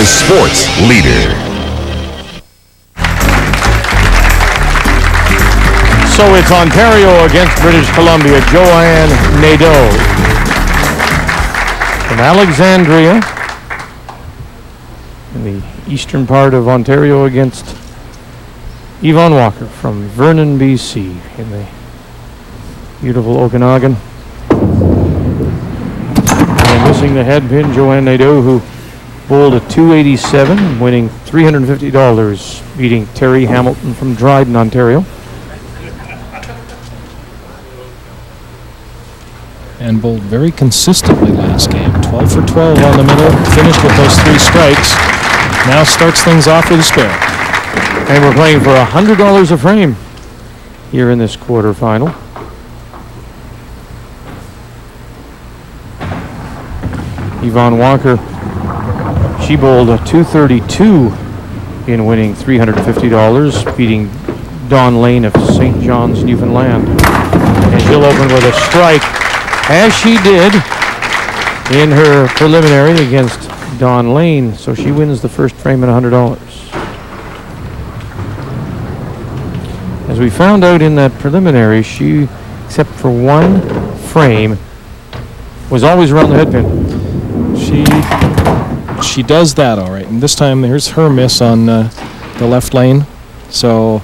the sports leader. So it's Ontario against British Columbia. Joanne Nadeau from Alexandria in the eastern part of Ontario against Yvonne Walker from Vernon, BC in the beautiful Okanagan. And missing the head pin, Joanne Nadeau, who bowled a 287, winning $350, beating Terry Hamilton from Dryden, Ontario. And bowled very consistently last game. 12 for 12 on the middle, finished with those 3 strikes. Now starts things off with a spare. And we're playing for $100 a frame here in this quarterfinal. Yvonne Walker, she bowled a 232 in winning $350, beating Dawn Lane of St. John's, Newfoundland. And she'll open with a strike, as she did in her preliminary against Dawn Lane. So she wins the first frame at $100. As we found out in that preliminary, she, except for one frame, was always around the head pin. She does that all right. And this time there's her miss on the left lane. So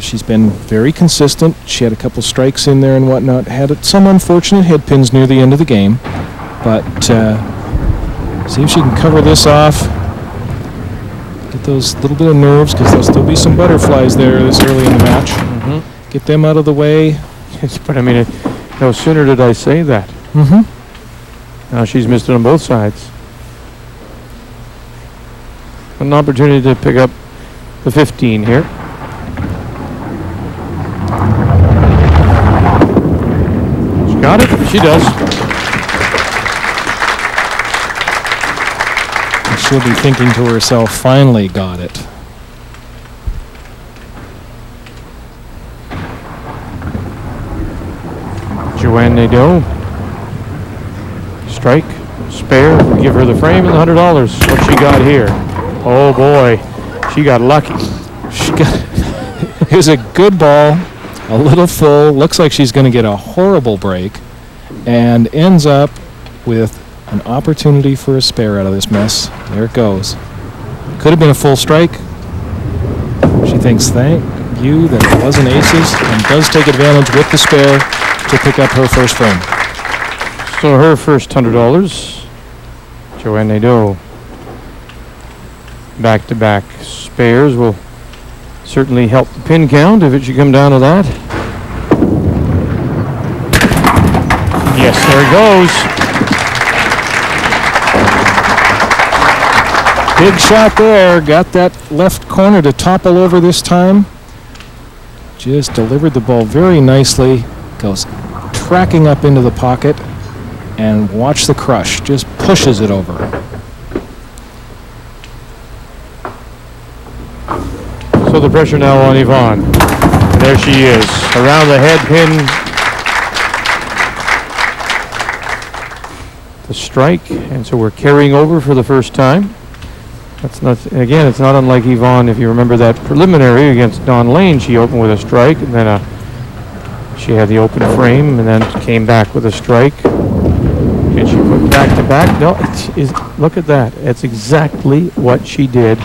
she's been very consistent. She had a couple strikes in there and whatnot. Had some unfortunate head pins near the end of the game. But see if she can cover this off. Get those little bit of nerves, because there'll still be some butterflies there this early in the match. Mm-hmm. Get them out of the way. But I mean, no sooner did I say that. Mm-hmm. Now she's missed it on both sides. An opportunity to pick up the 15 here. She got it. She does. And she'll be thinking to herself, finally got it. Joanne Nadeau. Strike, spare, we give her the frame and the $100. What she got here? Oh boy, she got lucky. It was a good ball, a little full. Looks like she's going to get a horrible break, and ends up with an opportunity for a spare out of this mess. There it goes. Could have been a full strike. She thinks, thank you that it wasn't aces, and does take advantage with the spare to pick up her first frame. So her first $100, Joanne Nadeau. Back-to-back spares will certainly help the pin count if it should come down to that. Yes, there it goes. Big shot there. Got that left corner to topple over this time. Just delivered the ball very nicely. Goes tracking up into the pocket. And watch the crush. Just pushes it over. So the pressure now on Yvonne. And there she is, around the head pin. The strike, and so we're carrying over for the first time. That's not, again, it's not unlike Yvonne. If you remember that preliminary against Dawn Lane, she opened with a strike, and then she had the open frame, and then came back with a strike. And she put back-to-back. No, look at that. It's exactly what she did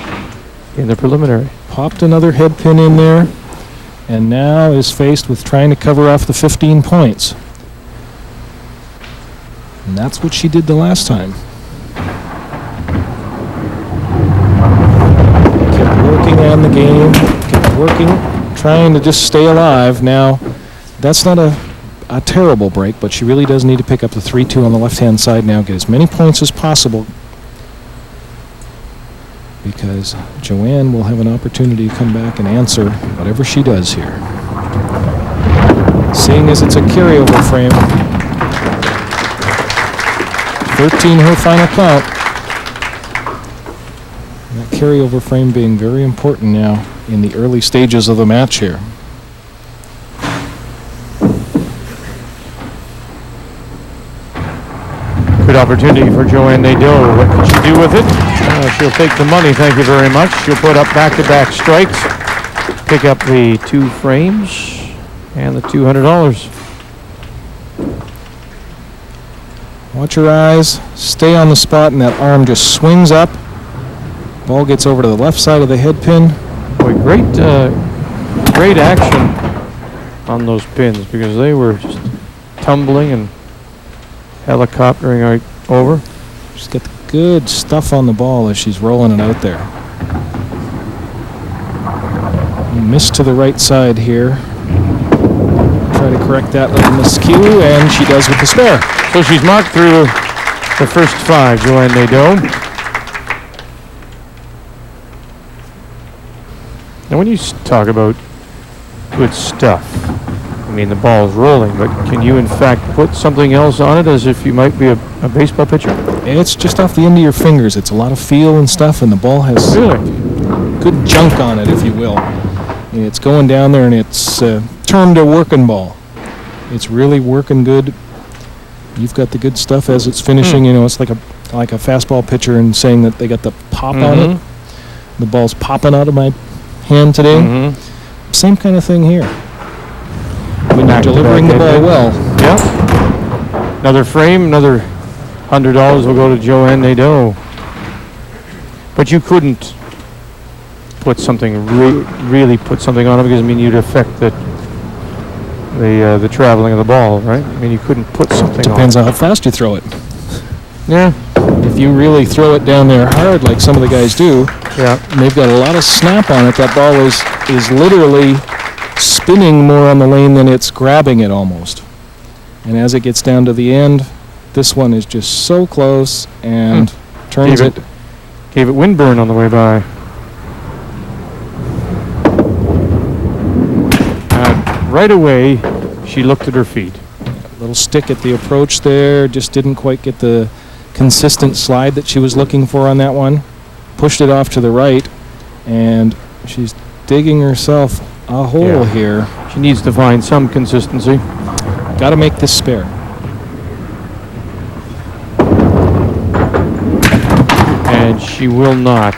in the preliminary. Popped another head pin in there, and now is faced with trying to cover off the 15 points. And that's what she did the last time. Kept working on the game, kept working, trying to just stay alive. Now, that's not a terrible break, but she really does need to pick up the 3-2 on the left-hand side now, get as many points as possible, because Joanne will have an opportunity to come back and answer whatever she does here. Seeing as it's a carryover frame, 13 her final count. And that carryover frame being very important now in the early stages of the match here. Good opportunity for Joanne Nadeau. What can she do with it? She'll take the money, thank you very much. She'll put up back-to-back strikes, pick up the 2 frames and the $200. Watch your eyes, stay on the spot, and that arm just swings up. Ball gets over to the left side of the head pin. Boy, great action on those pins because they were just tumbling and helicoptering right over. She's got the good stuff on the ball as she's rolling it out there. Miss to the right side here. Try to correct that little miscue, and she does with the spare. So she's marked through the first 5, Joanne Nadeau. Now, when you talk about good stuff, I mean, the ball's rolling, but can you, in fact, put something else on it as if you might be a baseball pitcher? It's just off the end of your fingers. It's a lot of feel and stuff, and the ball has good junk on it, if you will. And it's going down there, and it's termed a working ball. It's really working good. You've got the good stuff as it's finishing. You know, it's like a fastball pitcher and saying that they got the pop on it. The ball's popping out of my hand today. Same kind of thing here. When you're delivering the ball well. Yeah. Another frame, another $100 will go to Joanne Nadeau. But you couldn't put something really put something on it because I mean you'd affect the traveling of the ball, right? I mean you couldn't put something. Depends on how fast you throw it. Yeah. If you really throw it down there hard like some of the guys do, yeah, and they've got a lot of snap on it, that ball is literally spinning more on the lane than it's grabbing it almost. And as it gets down to the end, this one is just so close and turns it. Gave it windburn on the way by. Right away, she looked at her feet. Little stick at the approach there, just didn't quite get the consistent slide that she was looking for on that one. Pushed it off to the right, and she's digging herself a hole here. She needs to find some consistency. Got to make this spare. And she will not.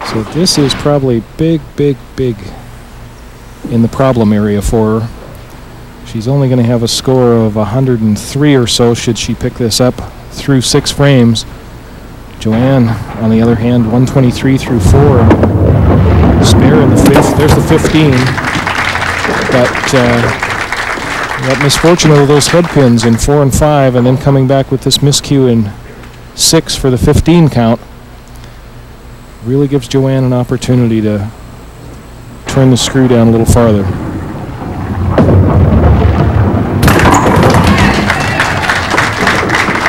So this is probably big in the problem area for her. She's only going to have a score of 103 or so should she pick this up through 6 frames. Joanne, on the other hand, 123 through 4. Spare in the 5th. There's the 15. But that misfortune of those head pins in 4 and 5 and then coming back with this miscue in 6 for the 15 count really gives Joanne an opportunity to turn the screw down a little farther.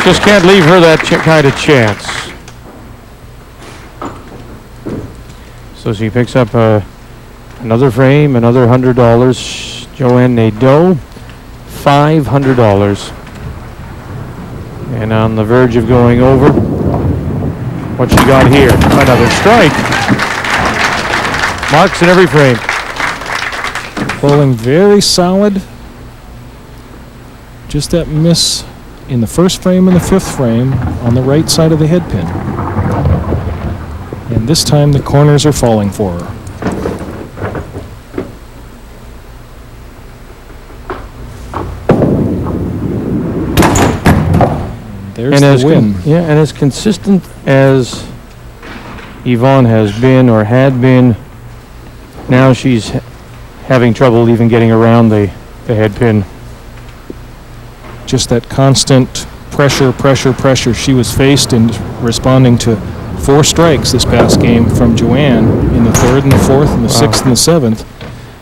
Just can't leave her that kind of chance. So she picks up another frame, another $100. Joanne Nadeau, $500. And on the verge of going over. What she got here? Another strike. Marks in every frame. Bowling very solid. Just that miss in the first frame and the 5th frame on the right side of the head pin. And this time the corners are falling for her. There's the win. And as consistent as Yvonne has been or had been, now she's having trouble even getting around the head pin. Just that constant pressure. She was faced and responding to 4 strikes this past game from Joanne in the 3rd and the 4th and the 6th and the 7th,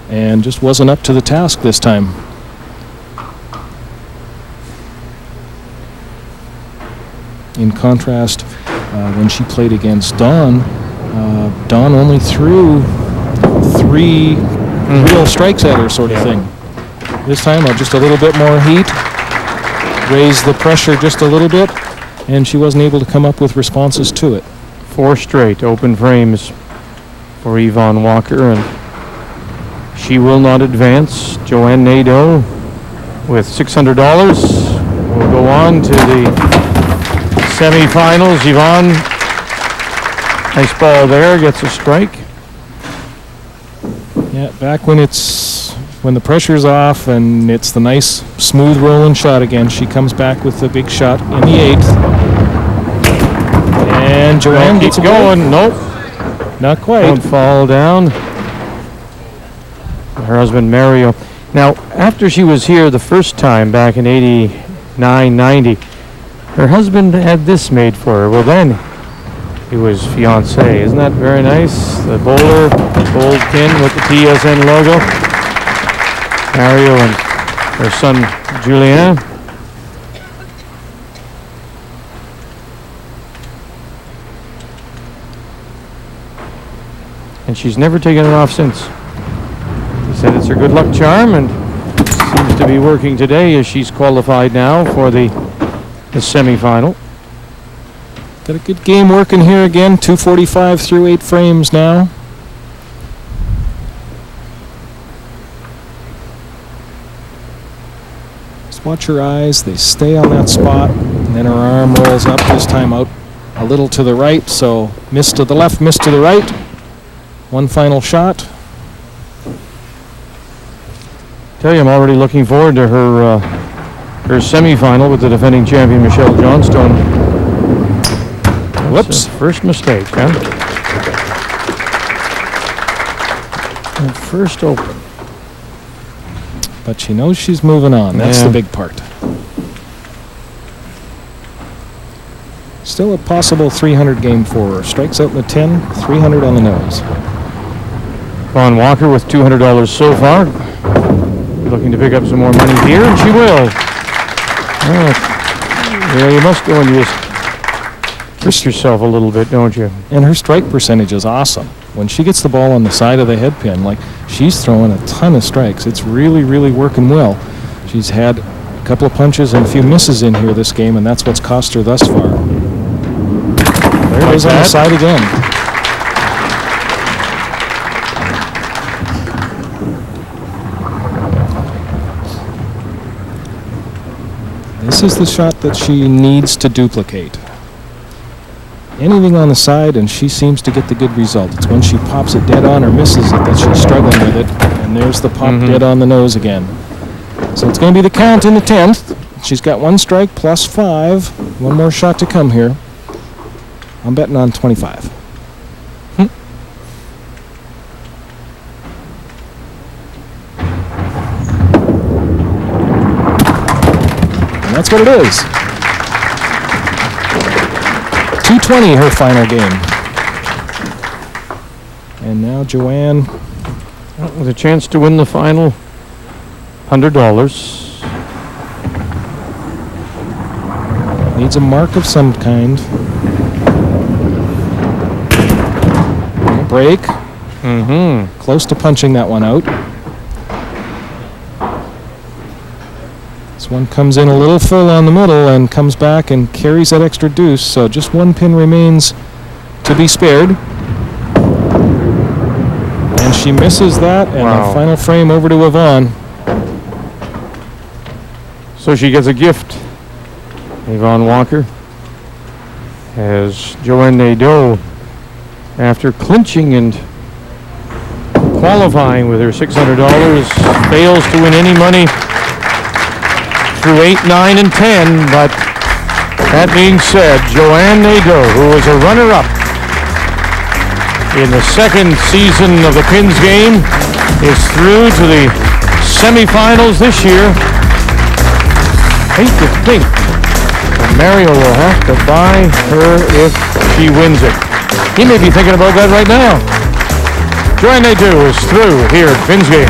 and just wasn't up to the task this time. In contrast, when she played against Dawn, Dawn only threw 3 real strikes at her sort of thing. This time, just a little bit more heat, raised the pressure just a little bit, and she wasn't able to come up with responses to it. 4 straight open frames for Yvonne Walker, and she will not advance. Joanne Nadeau with $600 will go on to the Semifinals, Yvonne. Nice ball there, gets a strike. Yeah, back when the pressure's off and it's the nice, smooth rolling shot again, she comes back with the big shot in the 8th. And Joanne Keeps gets a going. Nope. Not quite. Don't fall down. Her husband, Mario. Now, after she was here the first time back in 89, 90, her husband had this made for her. Well, then he was fiancé. Isn't that very nice? The bowler, gold pin with the TSN logo. Mario and her son, Julian. And she's never taken it off since. He said it's her good luck charm, and seems to be working today as she's qualified now for the semifinal. Got a good game working here again. 2:45 through 8 frames now. Just watch her eyes. They stay on that spot. And then her arm rolls up, this time out a little to the right. So miss to the left, miss to the right. One final shot. Tell you, I'm already looking forward to her semifinal with the defending champion, Michelle Johnstone. Whoops. First mistake, huh? And first open. But she knows she's moving on. That's Yeah. the big part. Still a possible 300 game for her. Strikes out in the 10, 300 on the nose. Yvonne Walker with $200 so far. Looking to pick up some more money here, and she will. Yeah, you must go and just twist yourself a little bit, don't you? And her strike percentage is awesome. When she gets the ball on the side of the head pin, like, she's throwing a ton of strikes. It's really, really working well. She's had a couple of punches and a few misses in here this game, and that's what's cost her thus far. There it is on the side again. This is the shot that she needs to duplicate. Anything on the side and she seems to get the good result. It's when she pops it dead on or misses it that she's struggling with it. And there's the pop dead on the nose again. So it's going to be the count in the 10th. She's got one strike plus 5. One more shot to come here. I'm betting on 25. And that's what it is. 220 her final game. And now Joanne With a chance to win the final $100. needs a mark of some kind. Break. Close to punching that one out. This one comes in a little full on the middle and comes back and carries that extra deuce, so just one pin remains to be spared. And she misses that, and the final frame over to Yvonne. So she gets a gift. Yvonne Walker has Joanne Nadeau, after clinching and qualifying with her $600, fails to win any money through 8, 9, and 10. But that being said, Joanne Nadeau, who was a runner-up in the second season of the Pins game, is through to the semifinals this year. Hate to think that Mario will have to buy her if she wins it. He may be thinking about that right now. Joanne Nadeau is through here at Pins game.